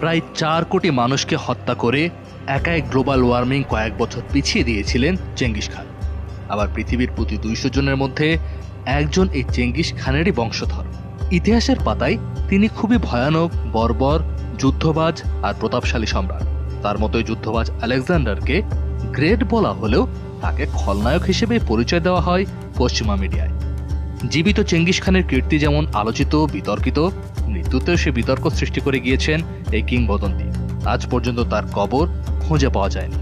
প্রায় 4 কোটি মানুষকে হত্যা করে একাই গ্লোবাল ওয়ার্মিং কয়েক বছর পিছিয়ে দিয়েছিলেন চেঙ্গিস খান। আবার পৃথিবীর প্রতি 200 জনের মধ্যে একজন এই চেঙ্গিস খানেরই বংশধর। ইতিহাসের পাতায় তিনি খুবই ভয়ানক, বর্বর, যুদ্ধবাজ আর প্রতাপশালী সম্রাট। তার মতোই যুদ্ধবাজ আলেকজান্ডারকে গ্রেট বলা হলেও তাকে খলনায়ক হিসেবে পরিচয় দেওয়া হয় পশ্চিমা মিডিয়ায়। জীবিত চেঙ্গিস খানের কীর্তি যেমন আলোচিত, বিতর্কিত, মৃত্যুতেও সে বিতর্ক সৃষ্টি করে গিয়েছেন এই কিংবদন্তি। আজ পর্যন্ত তার কবর খুঁজে পাওয়া যায়নি।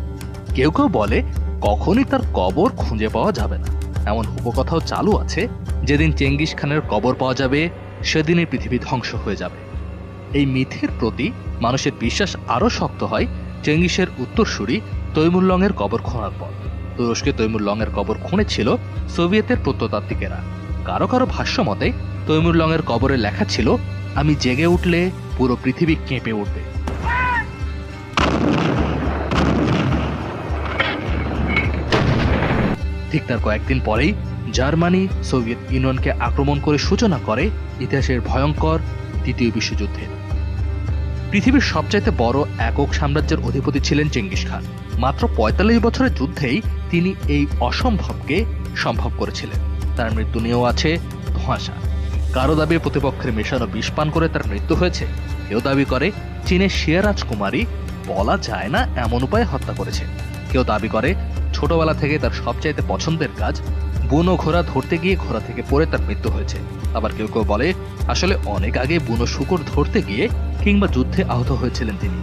কেউ কেউ বলে কখনই তার কবর খুঁজে পাওয়া যাবে না। এমন উপকথাও চালু আছে, যেদিন চেঙ্গিস খানের কবর পাওয়া যাবে সেদিনই পৃথিবী ধ্বংস হয়ে যাবে। এই মিথের প্রতি মানুষের বিশ্বাস আরও শক্ত হয় চেঙ্গিসের উত্তরসূরি তৈমুরলংয়ের কবর খোঁড়ার পর। তুরস্কে তৈমুরলংয়ের কবর খুঁড়েছিল সোভিয়েতের প্রত্নতাত্ত্বিকেরা। কারো কারো ভাষ্য মতে তৈমুরলংয়ের কবরে লেখা ছিল, আমি জেগে উঠলে পুরো পৃথিবী কেঁপে উঠবে। ঠিক তার কয়েকদিন পরেই জার্মানি সোভিয়েত ইউনিয়নকে আক্রমণ করে সূচনা করে ইতিহাসের ভয়ঙ্কর দ্বিতীয় বিশ্বযুদ্ধের। পৃথিবীর সবচাইতে বড় একক সাম্রাজ্যের অধিপতি ছিলেন চেঙ্গিস খান। মাত্র ৪৫ বছরের যুদ্ধেই তিনি এই অসম্ভবকে সম্ভব করেছিলেন। তার মৃত্যু নিয়েও আছে ধোঁয়াশা। কারো দাবি প্রতিপক্ষের মেশানো বিষ পান করে তার মৃত্যু হয়েছে, কেউ দাবি করে চীনের শিয়া রাজকুমারী বলা যায় না এমন উপায়ে হত্যা করেছে, কেউ দাবি করে ছোটবেলা থেকে তার সবচাইতে পছন্দের কাজ বুনো ঘোড়া ধরতে গিয়ে ঘোড়া থেকে পড়ে তার মৃত্যু হয়েছে। আবার কেউ কেউ বলে আসলে অনেক আগে বুনো শূকর ধরতে গিয়ে কিংবা যুদ্ধে আহত হয়েছিলেন তিনি।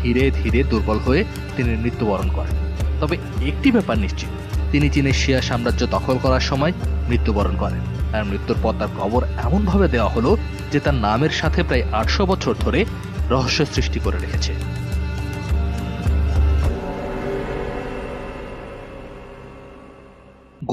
ধীরে ধীরে দুর্বল হয়ে তিনি মৃত্যুবরণ করেন। তবে একটি ব্যাপার নিশ্চিত, তিনি চীনের শিয়া সাম্রাজ্য দখল করার সময় মৃত্যুবরণ করেন। আর মৃত্যুর পর তার কবর এমনভাবে দেওয়া হলো যে তার নামের সাথে প্রায় 800 বছর ধরে রহস্য সৃষ্টি করে রেখেছে।